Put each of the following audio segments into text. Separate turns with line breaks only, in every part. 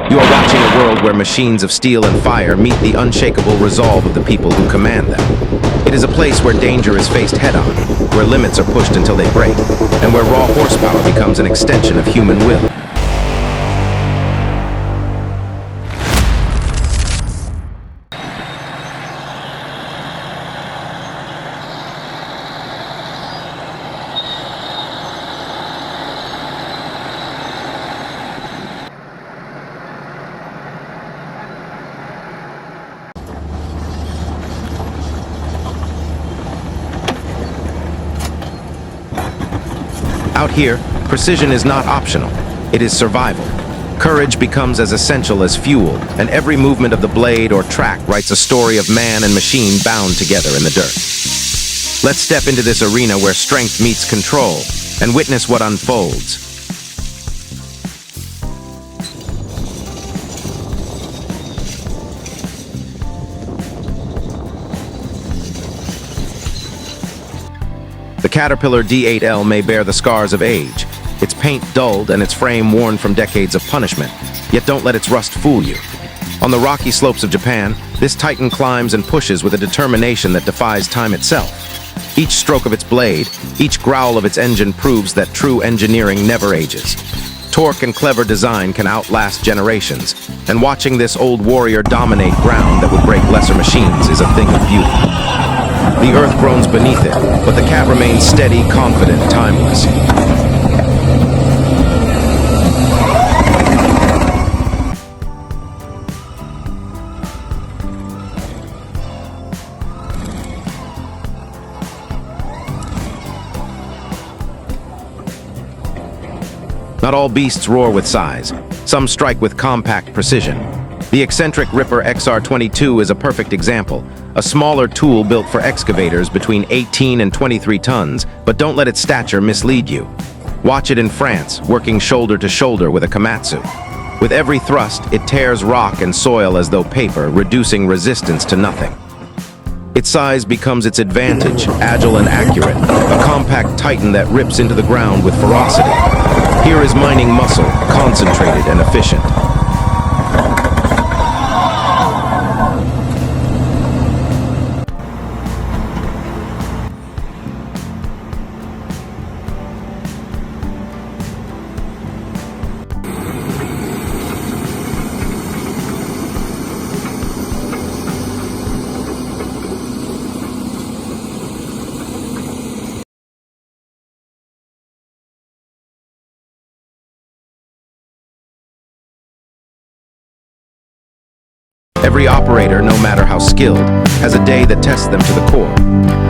You are watching a world where machines of steel and fire meet the unshakable resolve of the people who command them. It is a place where danger is faced head-on, where limits are pushed until they break, and where raw horsepower becomes an extension of human will. Out here, precision is not optional. It is survival. Courage becomes as essential as fuel, and every movement of the blade or track writes a story of man and machine bound together in the dirt. Let's step into this arena where strength meets control, and witness what unfolds. The Caterpillar D8L may bear the scars of age, its paint dulled and its frame worn from decades of punishment, yet don't let its rust fool you. On the rocky slopes of Japan, this titan climbs and pushes with a determination that defies time itself. Each stroke of its blade, each growl of its engine proves that true engineering never ages. Torque and clever design can outlast generations, and watching this old warrior dominate ground that would break lesser machines is a thing of beauty. The earth groans beneath it, but the cat remains steady, confident, timeless. Not all beasts roar with size. Some strike with compact precision. The eccentric Ripper XR22 is a perfect example. A smaller tool built for excavators between 18 and 23 tons, but don't let its stature mislead you. Watch it in France, working shoulder to shoulder with a Komatsu. With every thrust, it tears rock and soil as though paper, reducing resistance to nothing. Its size becomes its advantage, agile and accurate, a compact titan that rips into the ground with ferocity. Here is mining muscle, concentrated and efficient. Every operator, no matter how skilled, has a day that tests them to the core.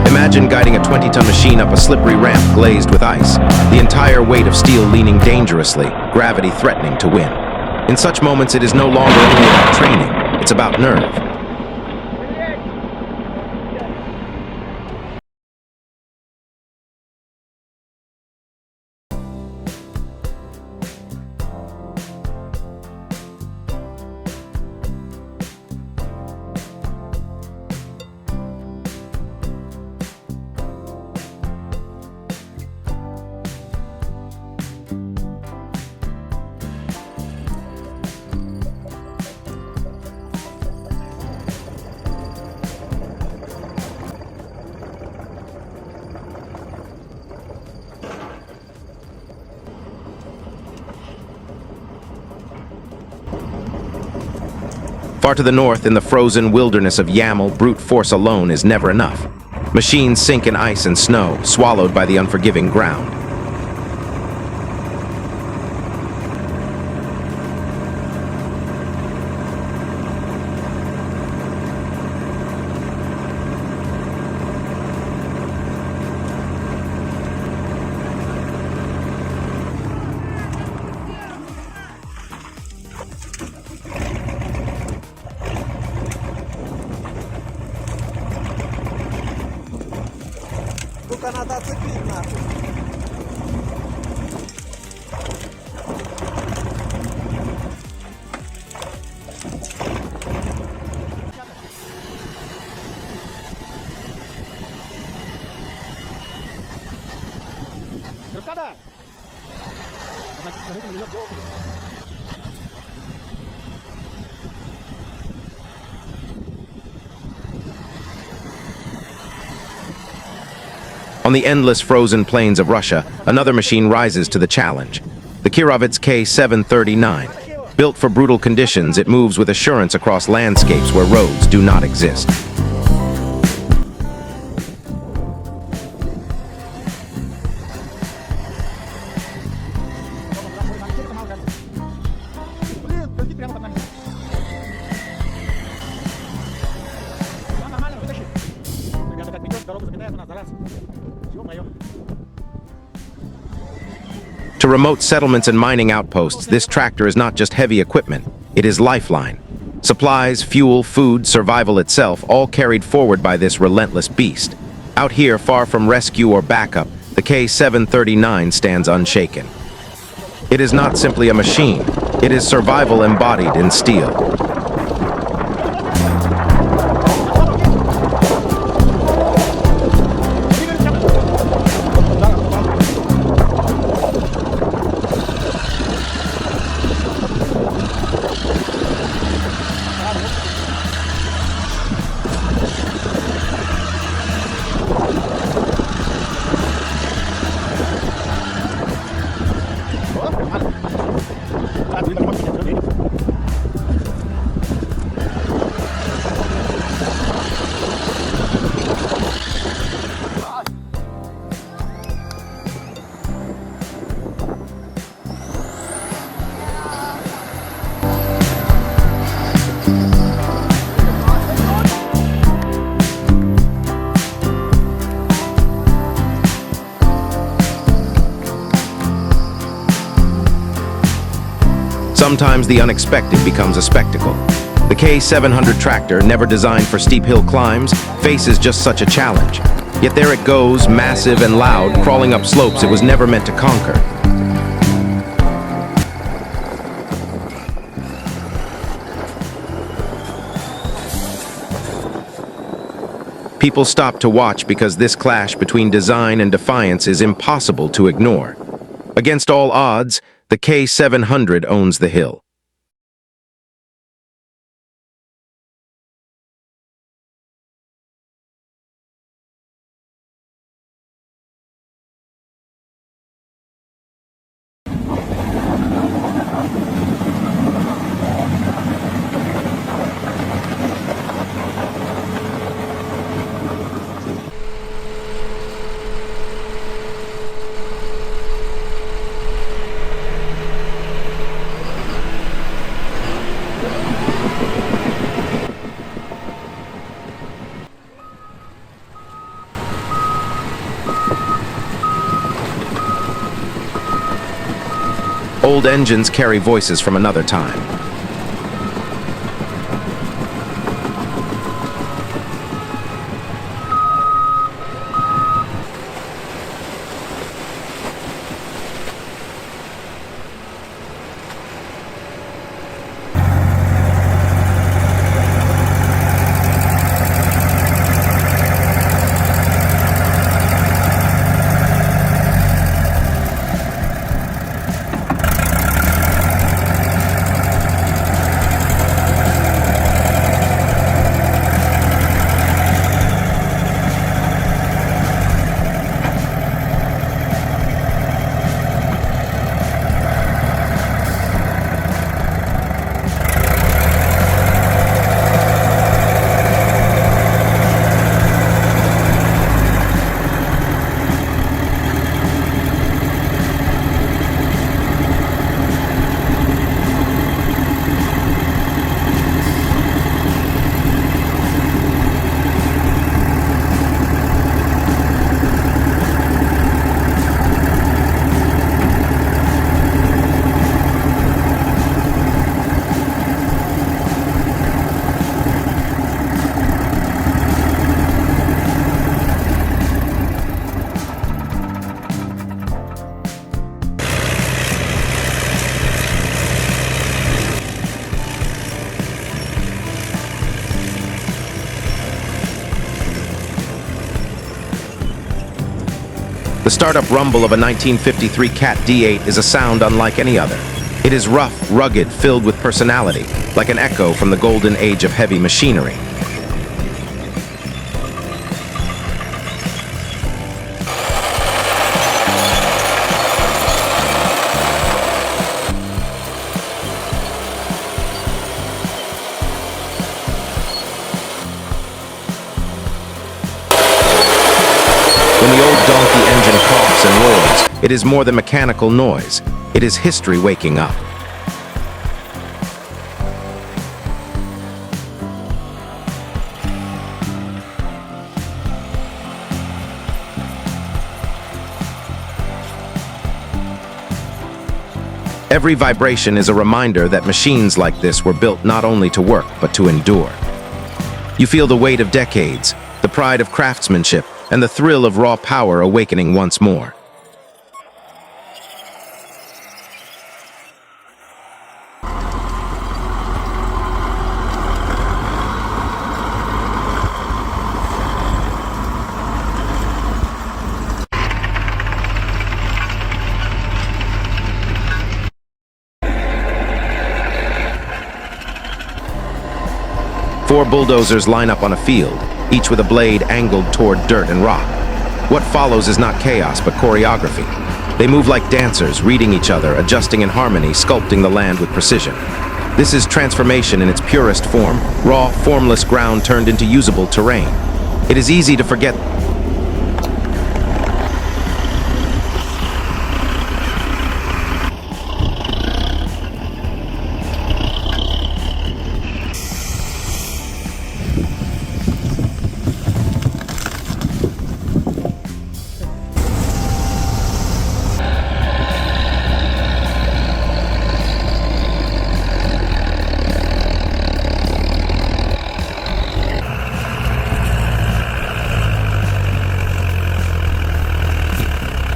Imagine guiding a 20-ton machine up a slippery ramp glazed with ice, the entire weight of steel leaning dangerously, gravity threatening to win. In such moments, it is no longer only about training, it's about nerve. Far to the north, in the frozen wilderness of YAML, brute force alone is never enough. Machines sink in ice and snow, swallowed by the unforgiving ground.
Только надо оцепить нахуй.
On the endless frozen plains of Russia, another machine rises to the challenge. The Kirovets K739. Built for brutal conditions, it moves with assurance across landscapes where roads do not exist. To remote settlements and mining outposts, this tractor is not just heavy equipment, it is Lifeline. Supplies, fuel, food, survival itself, all carried forward by this relentless beast. Out here, far from rescue or backup, the K739 stands unshaken. It is not simply a machine, it is survival embodied in steel. Sometimes the unexpected becomes a spectacle. The K700 tractor, never designed for steep hill climbs, faces just such a challenge. Yet there it goes, massive and loud, crawling up slopes it was never meant to conquer. People stop to watch because this clash between design and defiance is impossible to ignore. Against all odds, the K700 owns the hill. Old engines carry voices from another time. The startup rumble of a 1953 Cat D8 is a sound unlike any other. It is rough, rugged, filled with personality, like an echo from the golden age of heavy machinery. It is more than mechanical noise. It is history waking up. Every vibration is a reminder that machines like this were built not only to work, but to endure. You feel the weight of decades, the pride of craftsmanship, and the thrill of raw power awakening once more. Four bulldozers line up on a field, each with a blade angled toward dirt and rock. What follows is not chaos, but choreography. They move like dancers, reading each other, adjusting in harmony, sculpting the land with precision. This is transformation in its purest form, raw, formless ground turned into usable terrain. It is easy to forget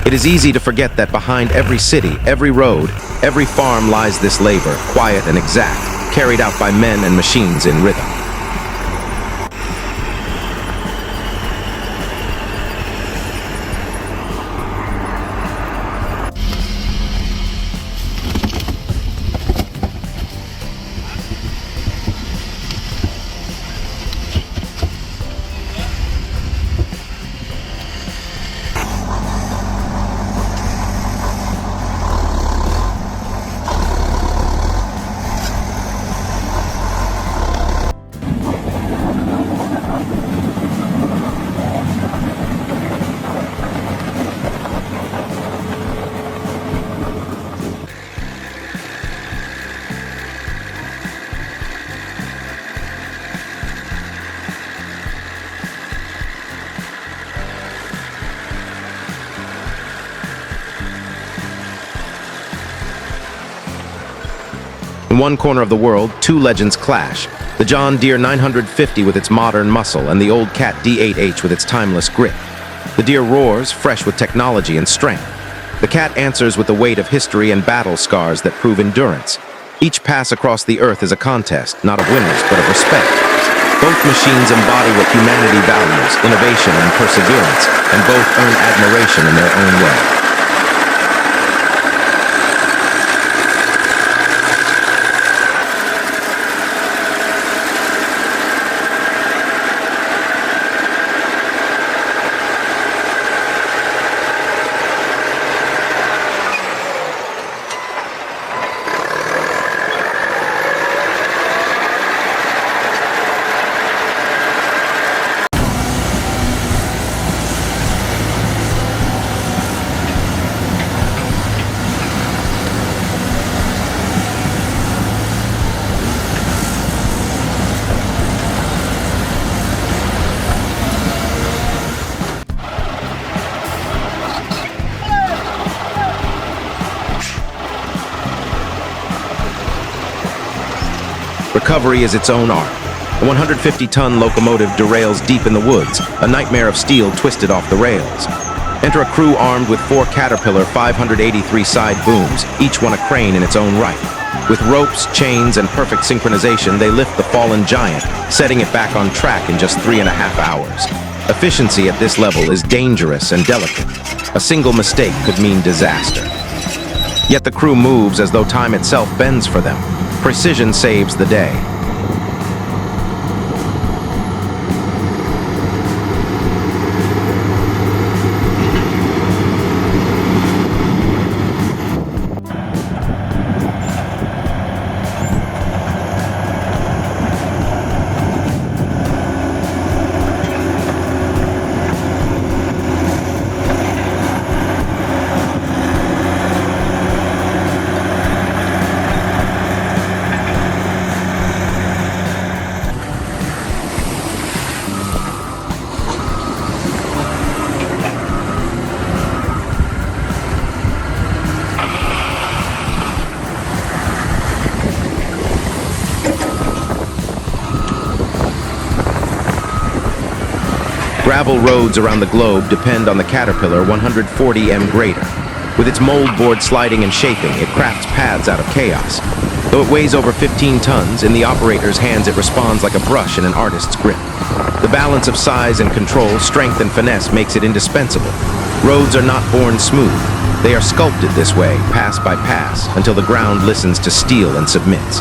It is easy to forget that behind every city, every road, every farm lies this labor, quiet and exact, carried out by men and machines in rhythm. In one corner of the world, two legends clash. The John Deere 950 with its modern muscle and the old Cat D8H with its timeless grip. The Deere roars, fresh with technology and strength. The Cat answers with the weight of history and battle scars that prove endurance. Each pass across the earth is a contest, not of winners, but of respect. Both machines embody what humanity values, innovation and perseverance, and both earn admiration in their own way. Recovery is its own art. A 150-ton locomotive derails deep in the woods, a nightmare of steel twisted off the rails. Enter a crew armed with 4 Caterpillar 583 side booms, each one a crane in its own right. With ropes, chains, and perfect synchronization, they lift the fallen giant, setting it back on track in just 3.5 hours. Efficiency at this level is dangerous and delicate. A single mistake could mean disaster. Yet the crew moves as though time itself bends for them. Precision saves the day. Gravel roads around the globe depend on the Caterpillar 140M grader. With its mold board sliding and shaping, it crafts paths out of chaos. Though it weighs over 15 tons, in the operator's hands it responds like a brush in an artist's grip. The balance of size and control, strength and finesse makes it indispensable. Roads are not born smooth. They are sculpted this way, pass by pass, until the ground listens to steel and submits.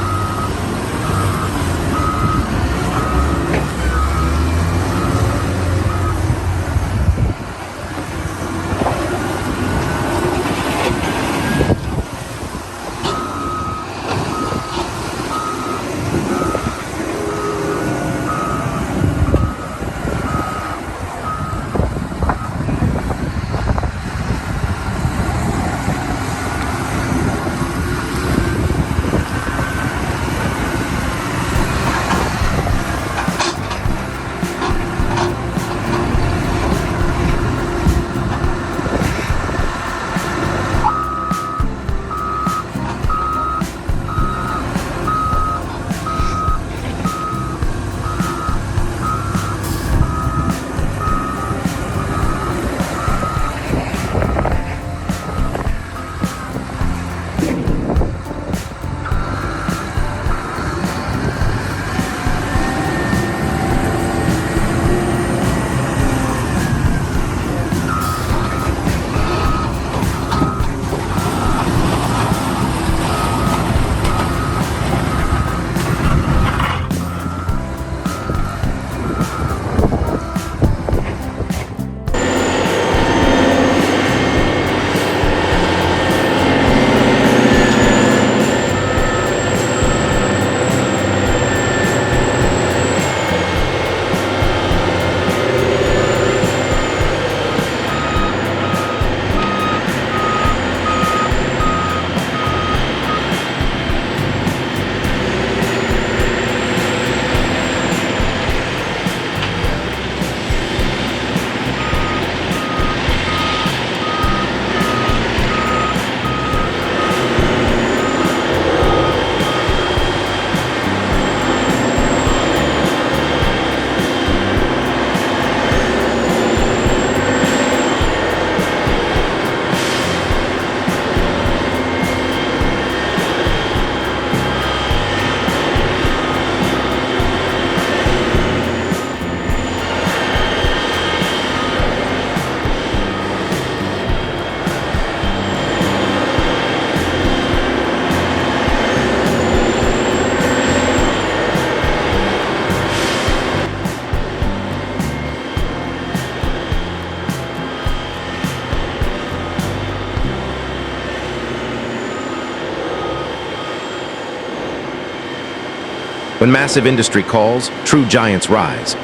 When massive industry calls, true giants rise.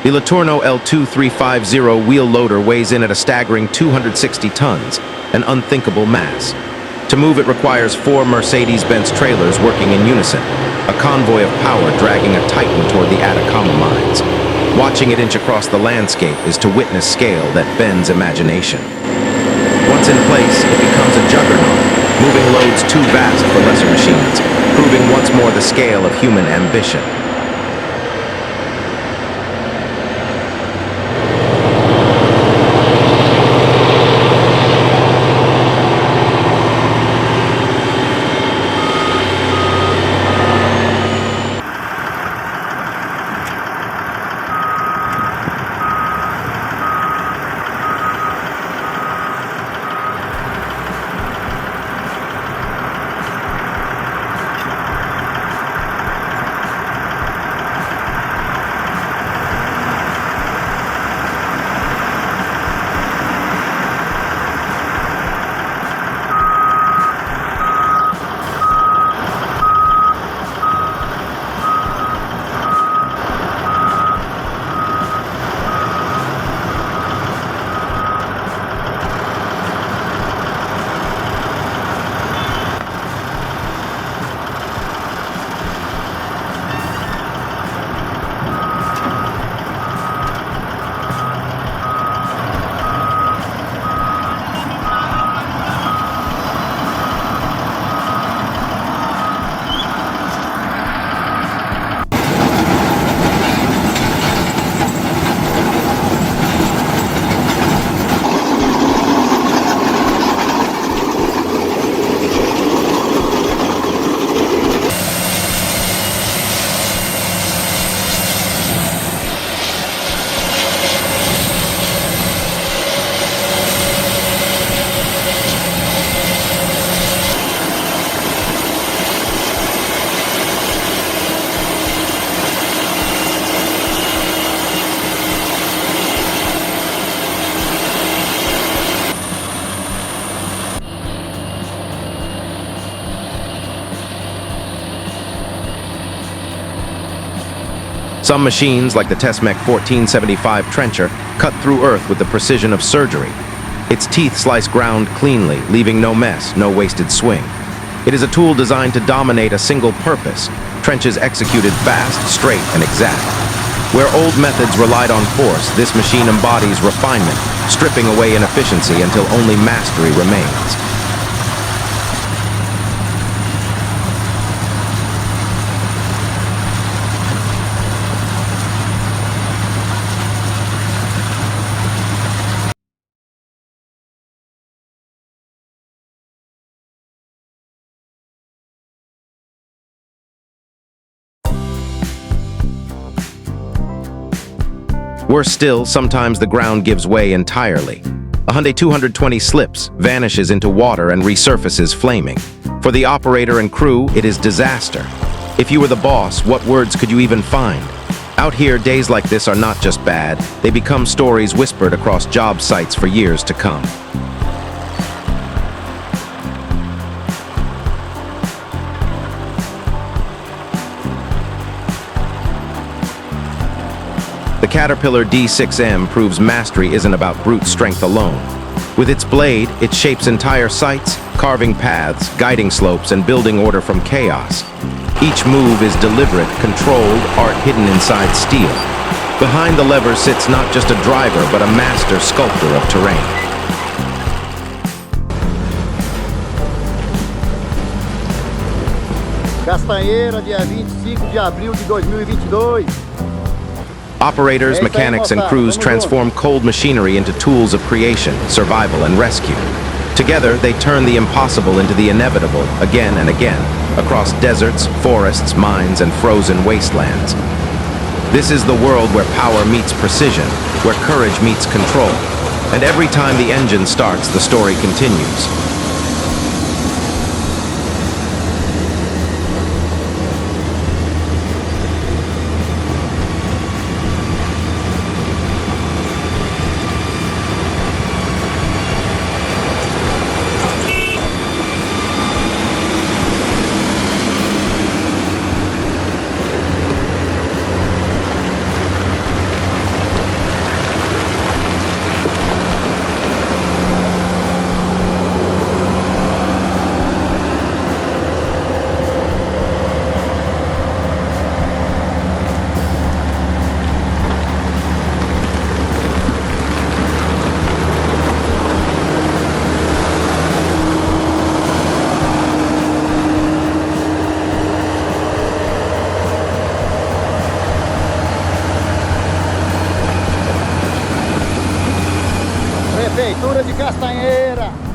The Letourneau L2350 wheel loader weighs in at a staggering 260 tons, an unthinkable mass. To move it requires 4 Mercedes-Benz trailers working in unison, a convoy of power dragging a titan toward the Atacama mines. Watching it inch across the landscape is to witness scale that bends imagination. Once in place, it becomes a juggernaut, moving loads too vast for lesser machines, proving once more the scale of human ambition. Some machines, like the Tesmec 1475 trencher, cut through earth with the precision of surgery. Its teeth slice ground cleanly, leaving no mess, no wasted swing. It is a tool designed to dominate a single purpose, trenches executed fast, straight, and exact. Where old methods relied on force, this machine embodies refinement, stripping away inefficiency until only mastery remains. Worse still, sometimes the ground gives way entirely. A Hyundai 220 slips, vanishes into water, and resurfaces flaming. For the operator and crew, it is disaster. If you were the boss, what words could you even find? Out here, days like this are not just bad, they become stories whispered across job sites for years to come. The Caterpillar D8L proves mastery isn't about brute strength alone. With its blade, it shapes entire sites, carving paths, guiding slopes, and building order from chaos. Each move is deliberate, controlled, art hidden inside steel. Behind the lever sits not just a driver, but a master sculptor of terrain.
Castanheira, dia 25 de abril de 2022.
Operators, mechanics, and crews transform cold machinery into tools of creation, survival, and rescue. Together, they turn the impossible into the inevitable, again and again, across deserts, forests, mines, and frozen wastelands. This is the world where power meets precision, where courage meets control. And every time the engine starts, the story continues.
Prefeitura de Castanheira.